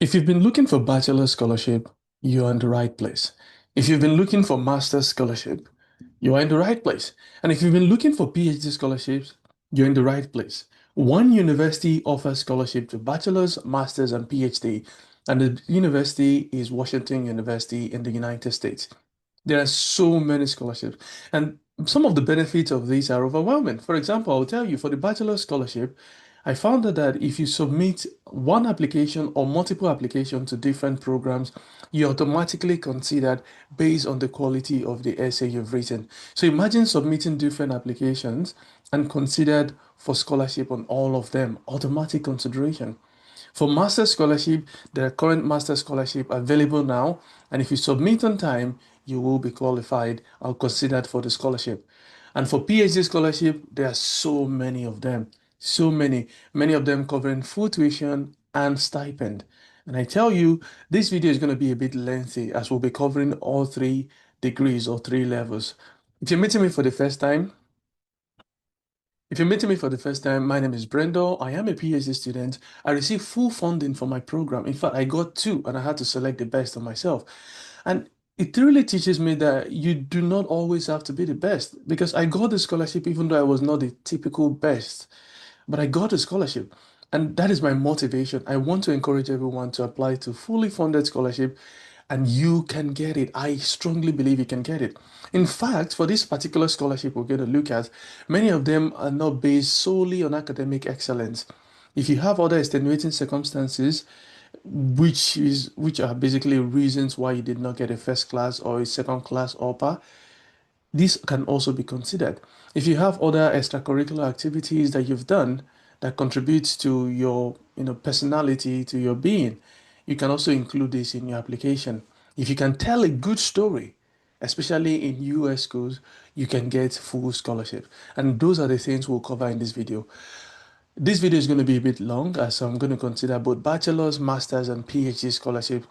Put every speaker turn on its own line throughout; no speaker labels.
If you've been looking for bachelor scholarship, you're in the right place. If you've been looking for master's scholarship, you are in the right place. And if you've been looking for PhD scholarships, you're in the right place. One university offers scholarship to bachelor's, master's, and PhD, and the university is Washington University in the United States. There are so many scholarships, and some of the benefits of these are overwhelming. For example, I'll tell you for the bachelor scholarship, I found out that if you submit one application or multiple applications to different programs, you're automatically considered based on the quality of the essay you've written. So imagine submitting different applications and considered for scholarship on all of them, automatic consideration. For master scholarship, there are current master scholarship available now, and if you submit on time, you will be qualified or considered for the scholarship. And for PhD scholarship, there are so many of them, so many of them covering full tuition and stipend. And I tell you, this video is going to be a bit lengthy as we'll be covering all three degrees or three levels. If you're meeting me for the first time, my name is Brendo. I am a PhD student. I received full funding for my program. In fact, I got two and I had to select the best of myself. And it really teaches me that you do not always have to be the best because I got the scholarship even though I was not the typical best, but I got a scholarship. And that is my motivation. I want to encourage everyone to apply to fully funded scholarship and you can get it. I strongly believe you can get it. In fact, for this particular scholarship we're going to look at, many of them are not based solely on academic excellence. If you have other extenuating circumstances, which are basically reasons why you did not get a first class or a second class upper, this can also be considered. If you have other extracurricular activities that you've done that contributes to your, personality, to your being, you can also include this in your application. If you can tell a good story, especially in US schools, you can get full scholarship. And those are the things we'll cover in this video. This video is going to be a bit long as I'm going to consider both bachelor's, master's, and PhD scholarship.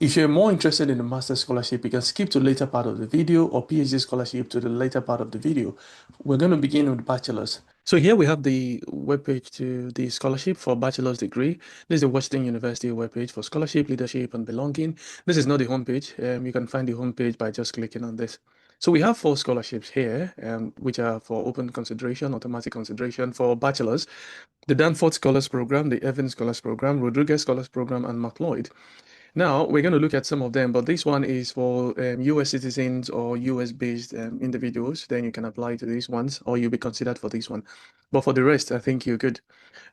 If you're more interested in the master's scholarship, you can skip to the later part of the video or PhD scholarship to the later part of the video. We're going to begin with bachelor's. So here we have the webpage to the scholarship for bachelor's degree. This is the Washington University webpage for scholarship, leadership, and belonging. This is not the homepage. You can find the homepage by just clicking on this. So we have four scholarships here, which are for open consideration, automatic consideration for bachelor's. The Danforth Scholars Program, the Evans Scholars Program, Rodriguez Scholars Program, and McLeod. Now, we're going to look at some of them, but this one is for US citizens or US-based individuals. Then you can apply to these ones, or you'll be considered for this one. But for the rest, I think you're good.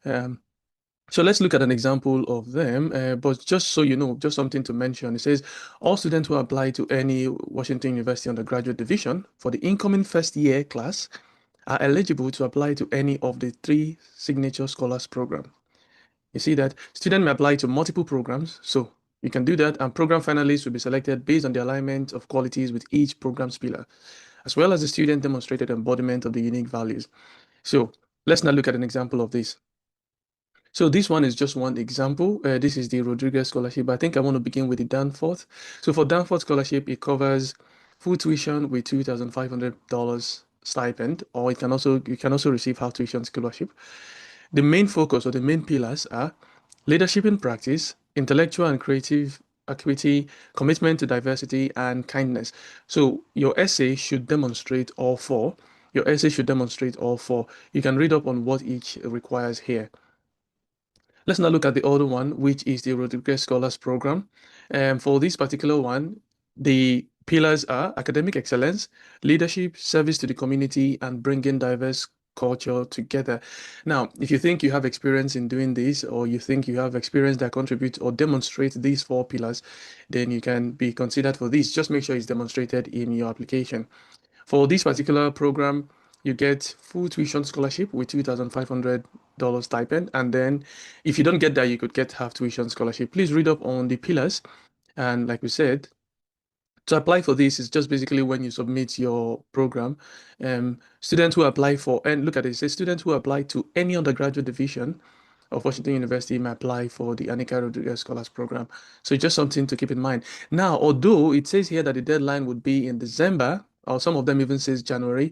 Um, so let's look at an example of them. But just so you know, just something to mention, it says all students who apply to any Washington University undergraduate division for the incoming first year class are eligible to apply to any of the three signature scholars program. You see that student may apply to multiple programs, so you can do that, and program finalists will be selected based on the alignment of qualities with each program's pillar, as well as the student demonstrated embodiment of the unique values. So let's now look at an example of this. So this one is just one example. This is the Rodriguez Scholarship. I think I want to begin with the Danforth. So for Danforth Scholarship, it covers full tuition with $2,500 stipend, or you can also receive half tuition scholarship. The main focus or the main pillars are leadership in practice, intellectual and creative acuity, commitment to diversity, and kindness. So your essay should demonstrate all four. Your essay should demonstrate all four. You can read up on what each requires here. Let's now look at the other one, which is the Rodriguez Scholars Program. For this particular one, the pillars are academic excellence, leadership, service to the community, and bringing diverse culture together. Now, if you think you have experience in doing this, or you think you have experience that contributes or demonstrates these four pillars, then you can be considered for this. Just make sure it's demonstrated in your application. For this particular program, you get full tuition scholarship with $2,500 stipend. And then if you don't get that, you could get half tuition scholarship. Please read up on the pillars. And like we said, to apply for this is just basically when you submit your program. Students who apply for, and look at it, it says students who apply to any undergraduate division of Washington University may apply for the Anika Rodriguez Scholars Program. So just something to keep in mind. Now, although it says here that the deadline would be in December, or some of them even says January.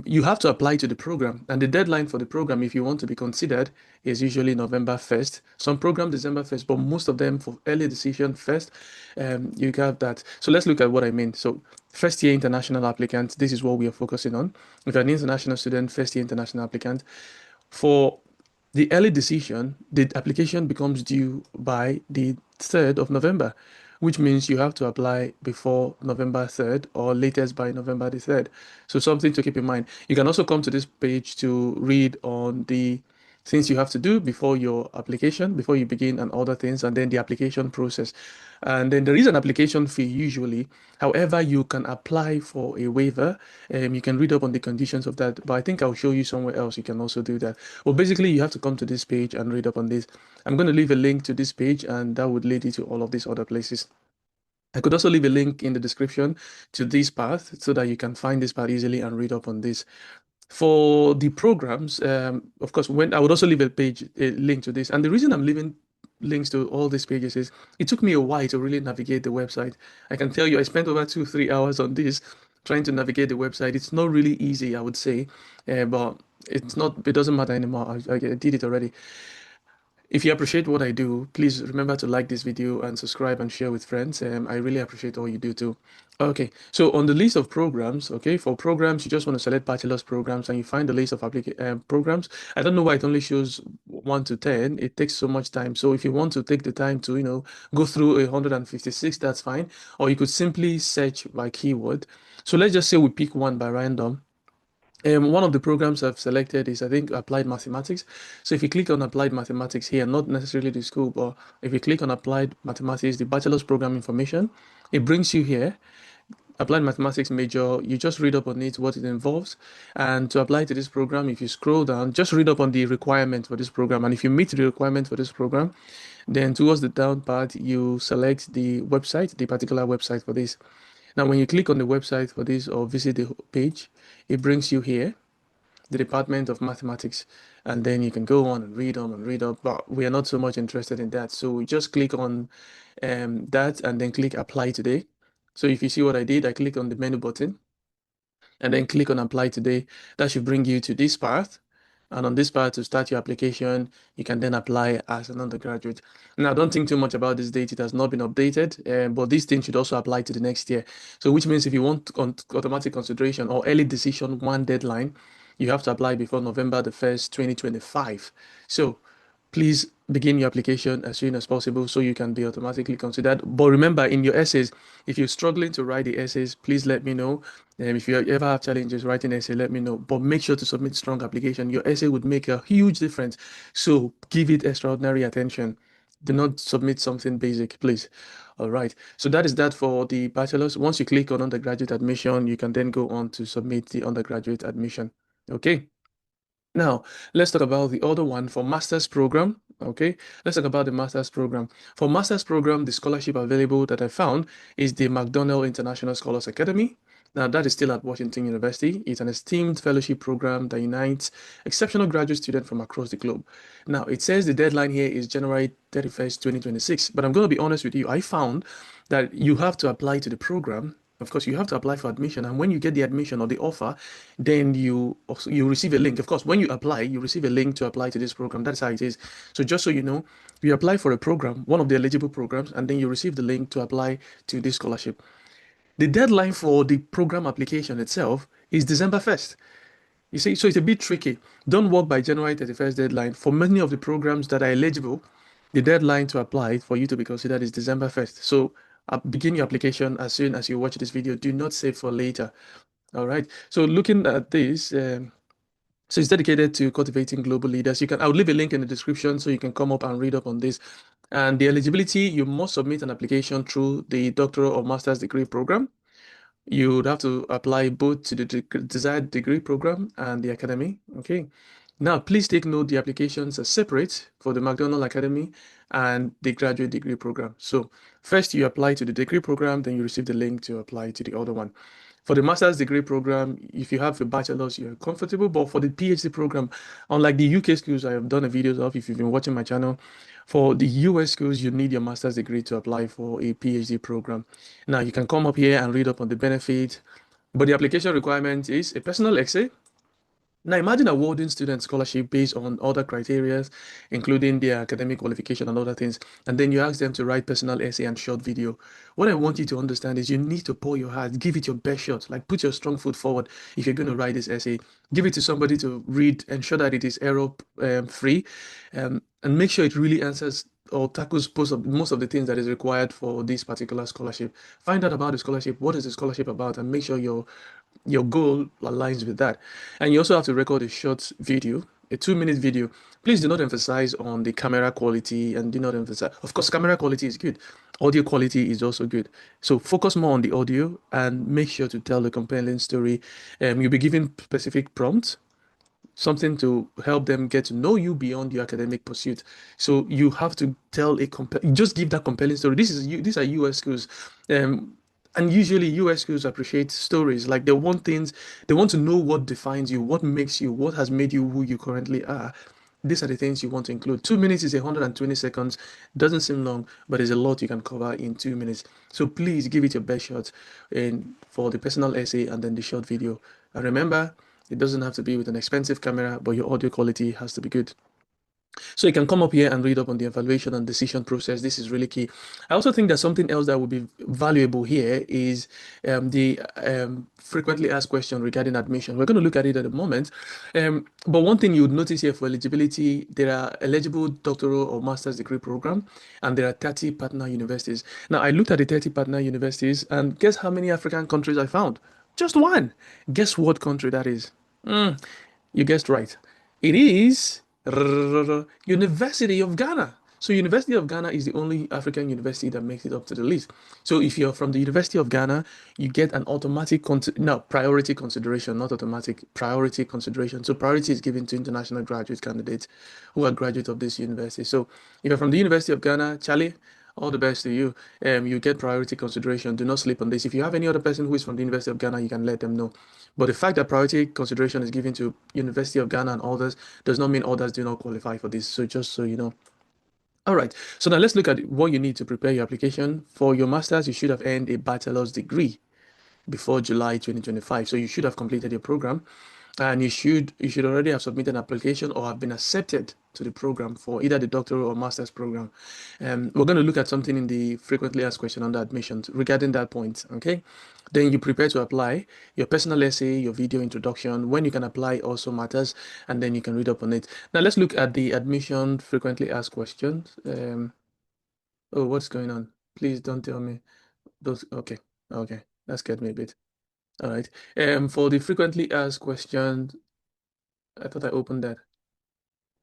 You have to apply to the program, and the deadline for the program, if you want to be considered, is usually November 1st. Some program December 1st, but most of them for early decision first. You have that. So let's look at what I mean. So first year international applicant, this is what we are focusing on. If you're an international student, first year international applicant, for the early decision, the application becomes due by the 3rd of November, which means you have to apply before November 3rd or latest by November the 3rd. So something to keep in mind. You can also come to this page to read on the things you have to do before your application, before you begin and other things, and then the application process. And then there is an application fee usually. However, you can apply for a waiver. You can read up on the conditions of that, but I think I'll show you somewhere else you can also do that. Well, basically, you have to come to this page and read up on this. I'm going to leave a link to this page, and that would lead you to all of these other places. I could also leave a link in the description to this path so that you can find this path easily and read up on this. For the programs, of course, when I would also leave a link to this. And the reason I'm leaving links to all these pages is it took me a while to really navigate the website. I can tell you, I spent over 2, 3 hours on this trying to navigate the website. It's not really easy, I would say, but it's not. It doesn't matter anymore. I did it already. If you appreciate what I do, please remember to like this video and subscribe and share with friends. I really appreciate all you do too. Okay, so on the list of programs, okay, for programs, you just want to select bachelor's programs and you find the list of programs. I don't know why it only shows 1 to 10. It takes so much time. So if you want to take the time to, go through 156, that's fine. Or you could simply search by keyword. So let's just say we pick one by random. One of the programs I've selected is, I think, Applied Mathematics. So if you click on Applied Mathematics here, not necessarily the school, but if you click on Applied Mathematics, the bachelor's program information, it brings you here. Applied Mathematics major, you just read up on it, what it involves. And to apply to this program, if you scroll down, just read up on the requirement for this program. And if you meet the requirement for this program, then towards the down part, you select the website, the particular website for this. Now, when you click on the website for this or visit the page, it brings you here, the Department of Mathematics, and then you can go on and read on and read up. But we are not so much interested in that, so we just click on that and then click Apply Today. So if you see what I did, I click on the menu button and then click on Apply Today. That should bring you to this path. And on this part, to start your application, you can then apply as an undergraduate. Now, don't think too much about this date. It has not been updated, but this thing should also apply to the next year. So which means if you want automatic consideration or early decision one deadline, you have to apply before November the 1st, 2025. So please begin your application as soon as possible so you can be automatically considered. But remember, in your essays, if you're struggling to write the essays, please let me know. If you ever have challenges writing essay, let me know. But make sure to submit strong application. Your essay would make a huge difference. So give it extraordinary attention. Do not submit something basic, please. All right. So that is that for the bachelor's. Once you click on undergraduate admission, you can then go on to submit the undergraduate admission. Okay. Now, let's talk about the other one for master's program. Okay, let's talk about the master's program. For master's program, the scholarship available that I found is the McDonnell International Scholars Academy. Now, that is still at Washington University. It's an esteemed fellowship program that unites exceptional graduate students from across the globe. Now, it says the deadline here is January 31st, 2026. But I'm going to be honest with you, I found that you have to apply to the program. Of course, you have to apply for admission, and when you get the admission or the offer, then you receive a link. Of course, when you apply, you receive a link to apply to this program. That's how it is. So just so you know, you apply for a program, one of the eligible programs, and then you receive the link to apply to this scholarship. The deadline for the program application itself is December 1st. You see, so it's a bit tricky. Don't work by January 31st deadline. For many of the programs that are eligible, the deadline to apply for you to be considered is December 1st. So begin your application as soon as you watch this video. Do not save for later. All right. So looking at this, so it's dedicated to cultivating global leaders. I'll leave a link in the description so you can come up and read up on this. And the eligibility, you must submit an application through the doctoral or master's degree program. You would have to apply both to the desired degree program and the academy. Okay. Now, please take note the applications are separate for the McDonald Academy and the graduate degree program. So first you apply to the degree program, then you receive the link to apply to the other one. For the master's degree program, if you have a bachelor's, you're comfortable. But for the PhD program, unlike the UK schools I have done a videos of, if you've been watching my channel, for the US schools, you need your master's degree to apply for a PhD program. Now, you can come up here and read up on the benefit, But the application requirement is a personal essay. Now imagine awarding students scholarship based on other criteria, including their academic qualification and other things, and then you ask them to write personal essay and short video. What I want you to understand is you need to pour your heart, give it your best shot, like put your strong foot forward. If you're going to write this essay, give it to somebody to read, ensure that it is error free, and make sure it really answers or tackles most of the things that is required for this particular scholarship. Find out about the scholarship, what is the scholarship about, and make sure your goal aligns with that. And you also have to record a short video, a 2 minute video. Please do not emphasize on the camera quality and do not emphasize. Of course, camera quality is good. Audio quality is also good. So focus more on the audio and make sure to tell a compelling story. You'll be given specific prompts, something to help them get to know you beyond your academic pursuit. So you have to tell just give that compelling story. These are US schools. And usually US schools appreciate stories. Like they want things, they want to know what defines you, what makes you, what has made you who you currently are. These are the things you want to include. 2 minutes is 120 seconds. Doesn't seem long, but there's a lot you can cover in 2 minutes. So please give it your best shot in for the personal essay and then the short video. And remember, it doesn't have to be with an expensive camera, but your audio quality has to be good. So you can come up here and read up on the evaluation and decision process. This is really key. I also think that something else that would be valuable here is the frequently asked question regarding admission. We're going to look at it at the moment. But one thing you would notice here for eligibility, there are eligible doctoral or master's degree program, and there are 30 partner universities. Now, I looked at the 30 partner universities, and guess how many African countries I found? Just one. Guess what country that is? You guessed right. It is University of Ghana. So University of Ghana is the only African university that makes it up to the list. So if you're from the University of Ghana, you get an automatic no, priority consideration, not automatic, priority consideration. So priority is given to international graduate candidates who are graduates of this university. So if you're from the University of Ghana, Charlie, all the best to you. You get priority consideration. Do not sleep on this. If you have any other person who is from the University of Ghana, you can let them know. But the fact that priority consideration is given to University of Ghana and others does not mean others do not qualify for this. So just so you know. All right. So now let's look at what you need to prepare your application. For your master's, you should have earned a bachelor's degree before July 2025. So you should have completed your program and you should already have submitted an application or have been accepted to the program for either the doctoral or master's program. We're going to look at something in the frequently asked question under admissions regarding that point. Okay. Then you prepare to apply your personal essay, your video introduction, when you can apply also matters, and then you can read up on it. Now let's look at the admission frequently asked questions. Oh, what's going on? Please don't tell me those. Okay. Okay. That scared me a bit. All right. For the frequently asked questions, I thought I opened that.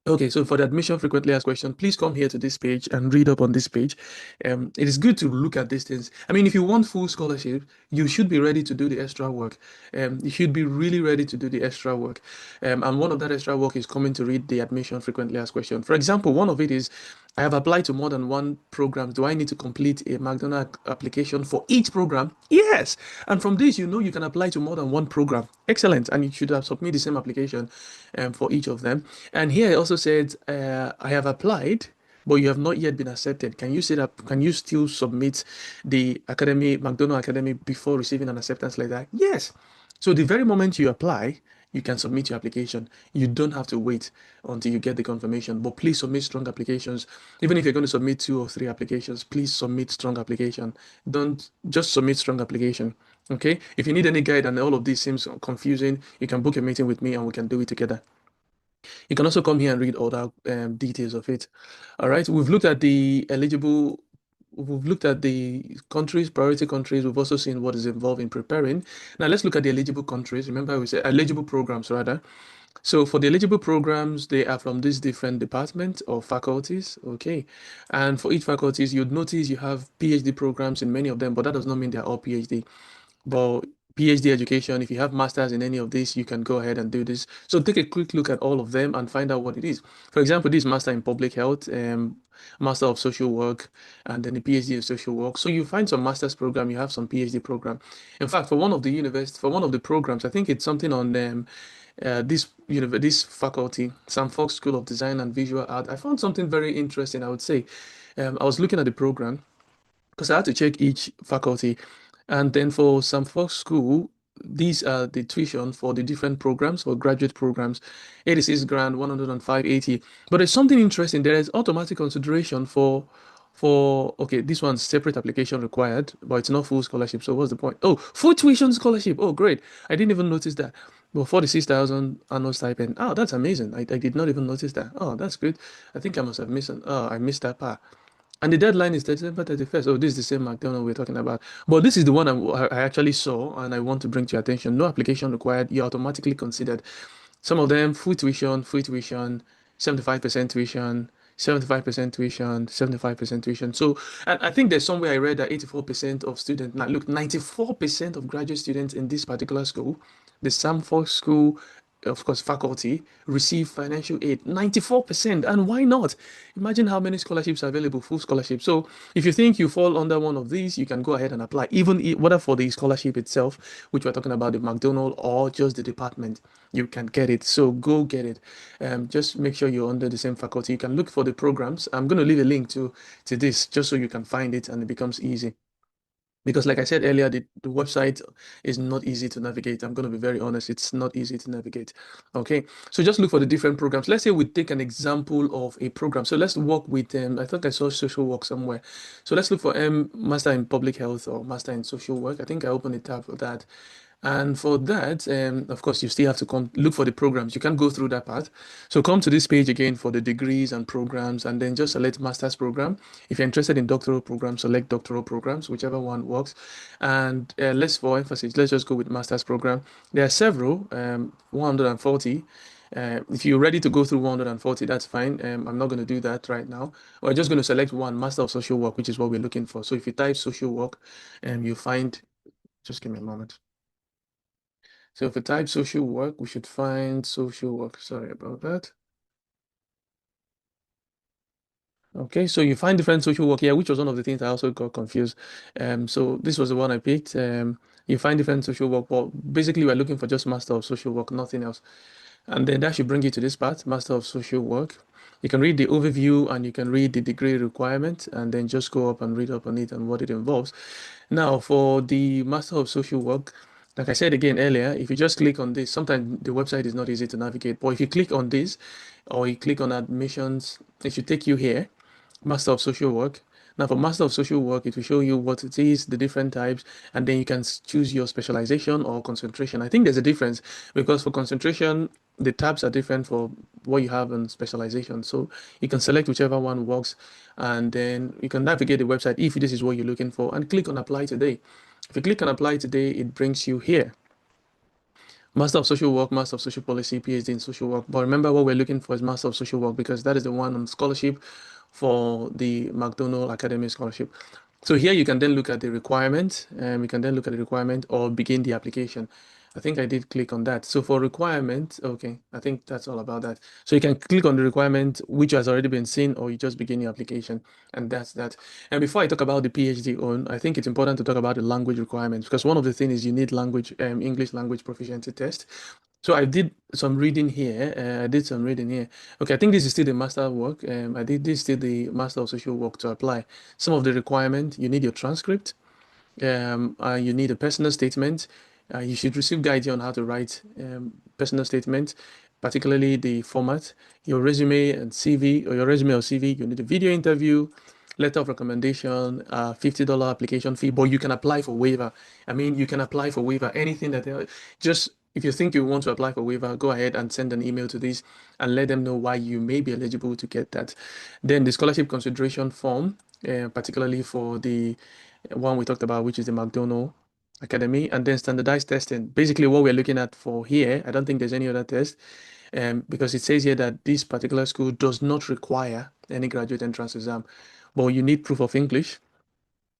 Okay, so for the admission frequently asked question, please come here to this page and read up on this page. It is good to look at these things. I mean, if you want full scholarship, you should be ready to do the extra work. You should be really ready to do the extra work. And one of that extra work is coming to read the admission frequently asked question. For example, one of it is, I have applied to more than one program. Do I need to complete a McDonald's application for each program? Yes. And from this, you know you can apply to more than one program. Excellent. And you should have submitted the same application for each of them. And here it also said, I have applied, but you have not yet been accepted. Can you say that? Can you still submit the academy, McDonald Academy, before receiving an acceptance letter? Yes. So the very moment you apply, you can submit your application. You don't have to wait until you get the confirmation. But please submit strong applications. Even if you're going to submit 2 or 3 applications, please submit strong application. Don't just submit strong application. Okay. If you need any guide and all of this seems confusing, you can book a meeting with me and we can do it together. You can also come here and read all the details of it. All right, we've looked at the countries, priority countries. We've also seen what is involved in preparing. Now let's look at the eligible countries. Remember, we said eligible programs rather. So for the eligible programs, they are from these different departments or faculties. Okay, and for each faculties, you'd notice you have PhD programs in many of them, but that does not mean they're all PhD. But PhD education, if you have masters in any of this, you can go ahead and do this. So take a quick look at all of them and find out what it is. For example, this master in public health, master of social work, and then the PhD in social work. So you find some master's program, you have some PhD program. In fact, for one of the programs, I think it's something on this faculty, Sam Fox School of Design and Visual Art. I found something very interesting, I would say. I was looking at the program because I had to check each faculty. And then for some Fox School, these are the tuition for the different programs or graduate programs. 86 grand, 105.80. But there's something interesting. There is automatic consideration for okay, this one's separate application required, but it's not full scholarship. So what's the point? Oh, full tuition scholarship. Oh, great. I didn't even notice that. Well, 46,000 annual stipend. Oh, that's amazing. I did not even notice that. Oh, that's good. I think I must have missed. Oh, I missed that part. And the deadline is December 31st. Oh, this is the same McDonald we're talking about. But this is the one I actually saw and I want to bring to your attention. No application required. You're automatically considered. Some of them full tuition, 75% tuition, 75% tuition, 75% tuition. So, and I think there's somewhere I read that 84% of students, now look, 94% of graduate students in this particular school, the Samford School, of course, faculty, receive financial aid. 94%. And why not? Imagine how many scholarships are available, full scholarships. So, if you think you fall under one of these, you can go ahead and apply, even whether for the scholarship itself, which we're talking about, the McDonald, or just the department, you can get it. So go get it. Just make sure you're under the same faculty. You can look for the programs. I'm going to leave a link to this just so you can find it and it becomes easy. Because, like I said earlier, the website is not easy to navigate. I'm going to be very honest, it's not easy to navigate. Okay, so just look for the different programs. Let's say we take an example of a program. So let's work with, I think I saw social work somewhere. So let's look for Master in Public Health or Master in Social Work. I think I opened a tab for that. And for that, of course, you still have to come look for the programs. You can't go through that part. So come to this page again for the degrees and programs, and then just select master's program. If you're interested in doctoral programs, select doctoral programs, whichever one works. And let's, for emphasis, let's just go with master's program. There are several, 140. If you're ready to go through 140, that's fine. I'm not going to do that right now. We're just going to select one, Master of Social Work, which is what we're looking for. So if you type social work, you find, just give me a moment. So if we type social work, we should find social work. Sorry about that. Okay, so you find different social work here, which was one of the things I also got confused. So this was the one I picked. You find different social work, but basically we're looking for just Master of Social Work, nothing else. And then that should bring you to this part, Master of Social Work. You can read the overview and you can read the degree requirement and then just go up and read up on it and what it involves. Now, for the Master of Social Work, like I said again earlier, if you just click on this, sometimes the website is not easy to navigate, but if you click on this or you click on admissions, it should take you here, Master of Social Work. Now, for Master of Social Work, it will show you what it is, the different types, and then you can choose your specialization or concentration. I think there's a difference because for concentration, the tabs are different for what you have in specialization. So you can select whichever one works, and then you can navigate the website if this is what you're looking for and click on Apply Today. If you click on Apply Today, it brings you here. Master of Social Work, Master of Social Policy, PhD in Social Work. But remember, what we're looking for is Master of Social Work because that is the one on scholarship for the McDonald Academy Scholarship. So here you can then look at the requirement, and we can then look at the requirement or begin the application. I think I did click on that. So for requirement, okay, I think that's all about that. So you can click on the requirement which has already been seen, or you just begin your application, and that's that. And before I talk about the PhD on, I think it's important to talk about the language requirements because one of the things is you need language, English language proficiency test. So I did some reading here. I did some reading here. Okay, I think this is still the master work. I did this still the master of social work to apply. Some of the requirement, you need your transcript. You need a personal statement. You should receive guidance on how to write personal statement, particularly the format, your resume and CV, or your resume or CV. You need a video interview, letter of recommendation, $50 application fee, but you can apply for waiver. I mean, you can apply for waiver. Anything that just if you think you want to apply for waiver, go ahead and send an email to this and let them know why you may be eligible to get that. Then the scholarship consideration form, particularly for the one we talked about, which is the McDonald Academy, and then standardized testing. Basically, what we're looking at for here, I don't think there's any other test, because it says here that this particular school does not require any graduate entrance exam, but you need proof of English.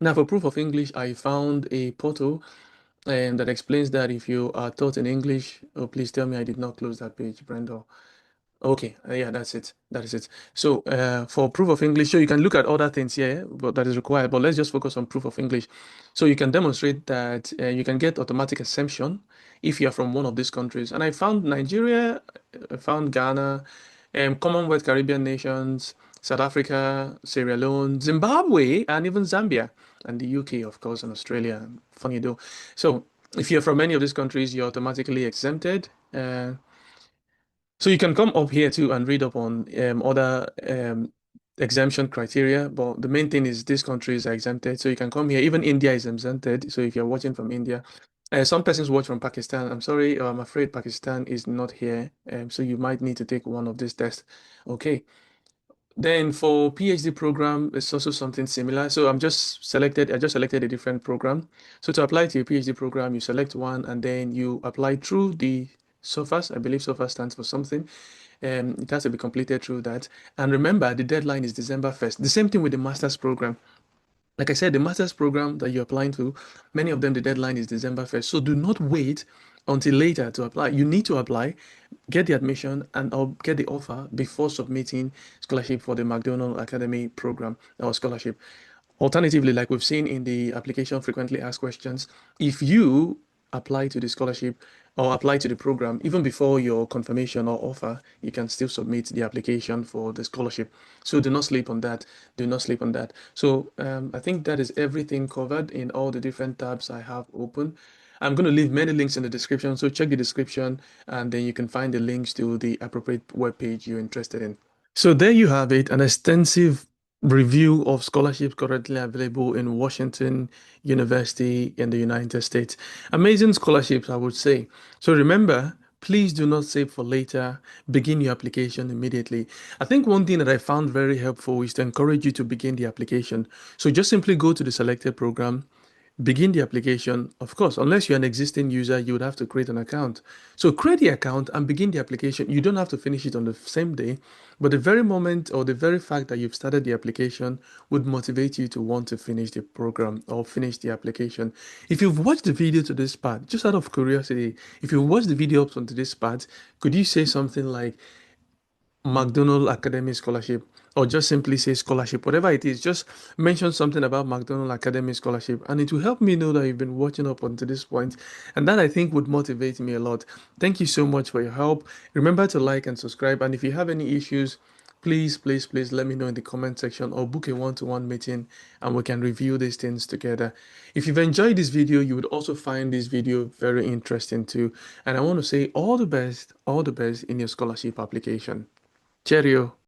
Now, for proof of English, I found a portal that explains that if you are taught in English, oh, please tell me I did not close that page, Brenda. Okay, yeah, that's it. That is it. So, for proof of English, so you can look at other things here, but that is required. But let's just focus on proof of English. So you can demonstrate that you can get automatic exemption if you are from one of these countries. And I found Nigeria, I found Ghana, Commonwealth Caribbean nations, South Africa, Sierra Leone, Zimbabwe, and even Zambia, and the UK, of course, and Australia. Funny though. So If you're from any of these countries, you're automatically exempted. So you can come up here too and read up on other exemption criteria. But the main thing is these countries are exempted. So you can come here. Even India is exempted. So if you're watching from India, some persons watch from Pakistan. I'm sorry, I'm afraid Pakistan is not here. So you might need to take one of these tests. Okay. Then for PhD program, it's also something similar. So I just selected a different program. So to apply to your PhD program, you select one and then you apply through the SOFAS. I believe SOFAS stands for something. It has to be completed through that. And remember, the deadline is December 1st. The same thing with the master's program. Like I said, the master's program that you're applying to, many of them, the deadline is December 1st. So do not wait until later to apply. You need to apply, get the admission, and or get the offer before submitting scholarship for the McDonald Academy program or scholarship. Alternatively, like we've seen in the application frequently asked questions, if you apply to the scholarship or apply to the program, even before your confirmation or offer, you can still submit the application for the scholarship. So do not sleep on that. Do not sleep on that. So I think that is everything covered in all the different tabs I have open. I'm going to leave many links in the description. So check the description and then you can find the links to the appropriate web page you're interested in. So there you have it, an extensive review of scholarships currently available in Washington University in the United States. Amazing scholarships, I would say. So remember, please do not save for later. Begin your application immediately. I think one thing that I found very helpful is to encourage you to begin the application. So just simply go to the selected program, begin the application. Of course, unless you're an existing user, you would have to create an account. So create the account and begin the application. You don't have to finish it on the same day, but the very moment or the very fact that you've started the application would motivate you to want to finish the program or finish the application. If you've watched the video to this part, just out of curiosity, if you watched the video up to this part, could you say something like, McDonald Academy Scholarship, or just simply say scholarship, whatever it is, just mention something about McDonald Academy Scholarship, and it will help me know that you've been watching up until this point, and that I think would motivate me a lot. Thank you so much for your help. Remember to like and subscribe, and if you have any issues, please let me know in the comment section or book a one-to-one meeting and we can review these things together. If you've enjoyed this video, you would also find this video very interesting too. And I want to say all the best in your scholarship application. Cheerio.